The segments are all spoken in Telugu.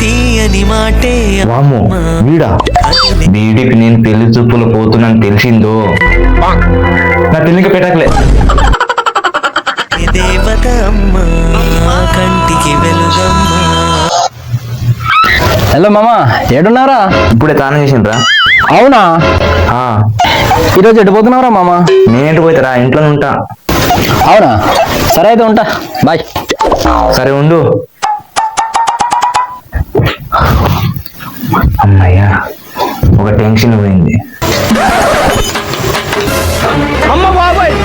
తీయని మాటే వామ్మో వీడా వీడికి నేను పెళ్లి చూపులు పోతున్నాను తెలిసిందో నా పెళ్లికి పెట్టకలే దేవత అమ్మా కంటికి వెలుగమ్మా. హలో మామా ఏడున్నారా? ఇప్పుడే తానం చేసిండ్రా. అవునా? ఈరోజు ఎటు పోతున్నావురా మామా? నేనేంటి పోతారా ఇంట్లో ఉంటా. అవునా? సరే అయితే ఉంటా, బాయ్. సరే ఉండు. అమ్మయ్యా ఒక టెన్షన్ పోయింది. అమ్మ బాబాయ్,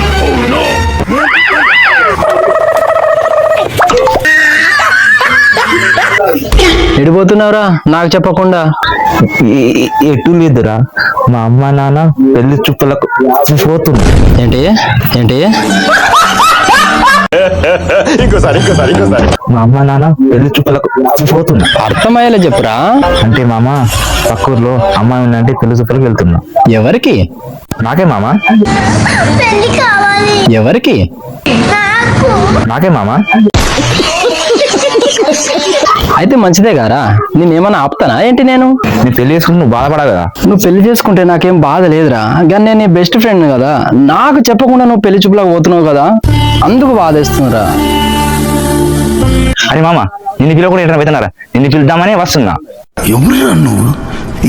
ఎడిపోతున్నావురా నాకు చెప్పకుండా? ఎటు లేదురా, మా అమ్మ నాన్న పెళ్లి చుప్పలకు పోతుంది. ఏంటి ఏంటి? మా అమ్మ నాన్న పెళ్లి చుప్పలకు పోతున్నా. అర్థమయ్యేలా చెప్పురా. అంటే మామ పక్కూర్లో అమ్మాయి ఉందంటే పెళ్లి చుప్పలకు వెళ్తున్నా. ఎవరికి? నాకే మామ. ఎవరికి? నాకే మామ. అయితే మంచిదే గారా, నేనేమన్నా ఆపుతానా ఏంటి? నేను నీ పెళ్లి చేసుకుంటే నువ్వు బాధపడా కదా. నువ్వు పెళ్లి చేసుకుంటే నాకేం బాధ లేదురా, కానీ నేను నీ బెస్ట్ ఫ్రెండ్ కదా, నాకు చెప్పకుండా నువ్వు పెళ్లి చూపులకు పోతున్నావు కదా, అందుకు బాధేస్తున్నారా. అరే మామ నిన్ను పిలవకుండా ఎక్కడ పోతున్నారా? నిన్ను పిలుద్దామని వస్తున్నా. ఎవరురా నువ్వు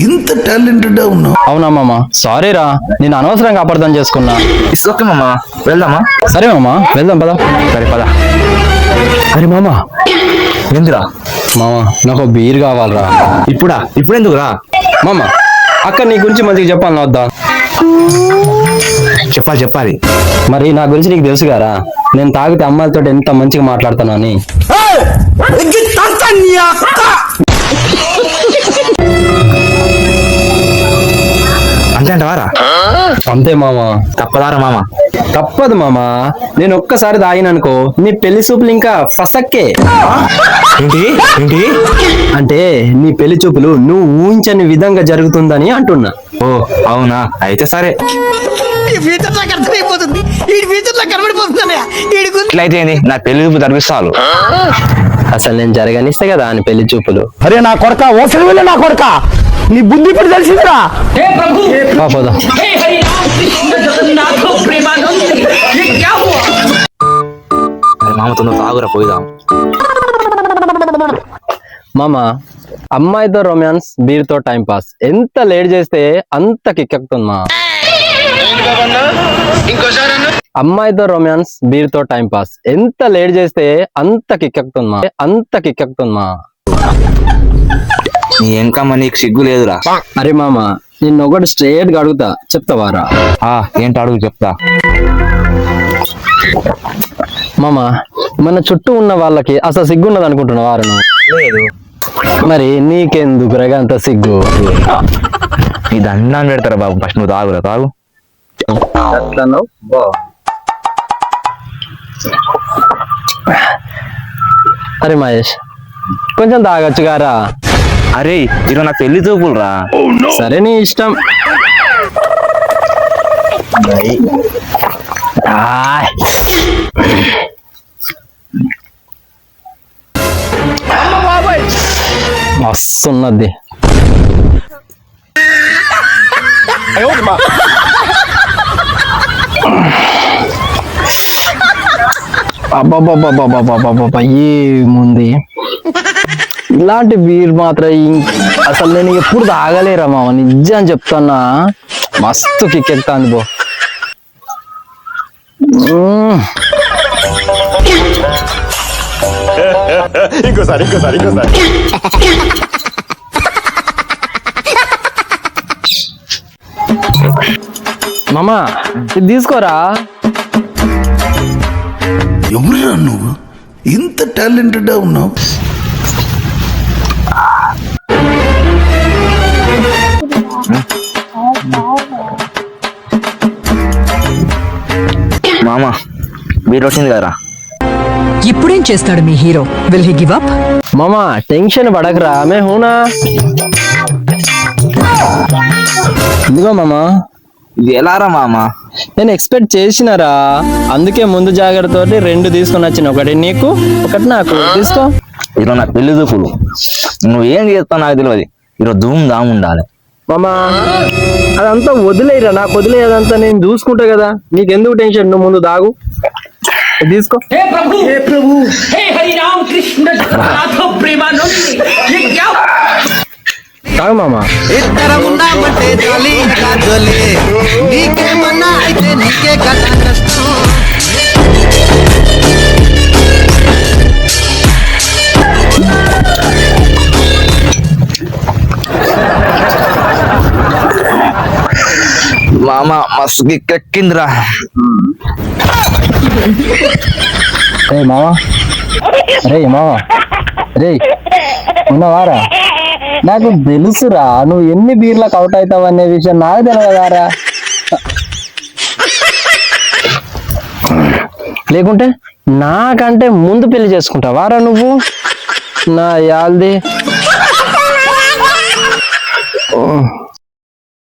ఇంత టాలెంటెడ్ ఉన్నావు? అవునా మామ, సారీరా, నేను అనవసరంగా అపార్థం చేసుకున్నా. ఇట్స్ ఓకే మామ, వెళ్దామా? సరే మామ, వెళ్దాం పదా. సరే పద. అరే మామ, ఎందురా మామ నాకు బీర్ కావాలరా. ఇప్పుడు ఎందుకురా? మామ అక్క నీ గురించి మంచిగా చెప్పాలని వద్దా? చెప్పాలి. మరి నా గురించి నీకు తెలుసు గారా, నేను తాగితే అమ్మాయిలతో ఎంత మంచిగా మాట్లాడతాను అని. అంతే అంటవారా? అంతే మామ. తప్పదారా మామ? తప్పదు మామ, నేను ఒక్కసారి తాగిననుకో నీ పెళ్లి చూపులు ఇంకా ఫసక్కే. ఏంటి అంటే నీ పెళ్లి చూపులు నువ్వు ఊహించని విధంగా జరుగుతుందని అంటున్నా. ఓ అవునా, అయితే సరే. ఇట్లయితే ఏంది, నా పెళ్లి చూపు జరిపిస్తాను. అసలు నేను జరగనిస్తే కదా అని పెళ్లి చూపులు. అరే నా కొడక, ఓసలి వెళ్ళి నా కొడక, నీ బుద్ధి ఇప్పుడు తెలిసిందిరా. పోదాం. మామ తొందర తాగురా, పోయిదాం. మామ అమ్మాయితో రొమాన్స్, బీర్ తో టైం పాస్, ఎంత లేట్ చేస్తే అంత కిక్కెక్కుతుంది మా. అమ్మాయితో రొమాన్స్, బీర్ తో టైం పాస్, ఎంత లేట్ చేస్తే అంత కిక్కెక్కుతుంది మా. నీ ఎంకమ్మ నీకు సిగ్గు లేదురా. అరే మామ, నిన్ను ఒకటి స్ట్రేట్ గా అడుగుతా, చెప్తావారా? ఏంటి అడుగు, చెప్తా. మామ మన చుట్టూ ఉన్న వాళ్ళకి అసలు సిగ్గున్నది అనుకుంటున్నావా నువ్వు? లేదు. మరి నీకెందుకు రగా అంత సిగ్గు? నీ దండాన్ని పెడతారా బాబు, ఫస్ట్ నువ్వు తాగురా, తాగు. అరే మహేష్, కొంచెం తాగొచ్చు గారా. అరే ఈరోజు నా పెళ్లి చూపులు రా. సరే నీ ఇష్టం. మస్తున్నది. అబ్బాబ్బాబ్బాబ్బాబ్బాబ్బా ఏముంది, ఇలాంటి బీర్ మాత్రం అసలు నేను ఎప్పుడు తాగలేరా మామ, నిజం చెప్తానా, మస్తు కిక్కెత్తాంది బో. ఇంకోసారి మామ ఇది తీసుకోరా. ఎవరురా నువ్వు ఇంత టాలెంటెడ్ ఉన్నావు? మామ బీర్ వచ్చింది కదరా. ఇప్పుడేం చేస్తాడు మీ hero? Will he give up? మామా టెన్షన్ పడకరా, మే హూనా. ఇదిగో మామా ఇది ఎలారా మామ? నేను ఎక్స్పెక్ట్ చేసినారా, అందుకే ముందు జాగ్రత్తతోటి 2 తీసుకొని వచ్చిన, ఒకటి నీకు ఒకటి నాకు. తీసుకో. ఈరోజు నా పెళ్లి చూపులు, నువ్వు ఏం చేస్తావు నాకు తెలియదు. ఈరోజు ధూమ్ ధామ్ ఉండాలి. మామా అదంతా వదిలేయరా, నాకు వదిలే, అదంతా నేను చూసుకుంటా కదా, నీకెందుకు టెన్షన్, నువ్వు ముందు దాగు. ఇది తీసుకో. हे प्रभु हे हरि राम कृष्ण जगन्नाथ प्रेमानंद ये क्या తాగు మామా. ఇద్దరం ఉన్నామంటే జాలి కాజోలే, నీకేమన్నా అయితే నీకే కదా కష్టం. మామ మస్తు కిక్కెక్కిందిరా. రే మామా, రే మామా, రే ఉన్నవారా? నాకు తెలుసురా నువ్వు ఎన్ని బీర్లకు అవుట్ అవుతావు అనే విషయం నాకు తెలియదారా. లేకుంటే నాకంటే ముందు పెళ్లి చేసుకుంటావారా నువ్వు? నా యాల్ది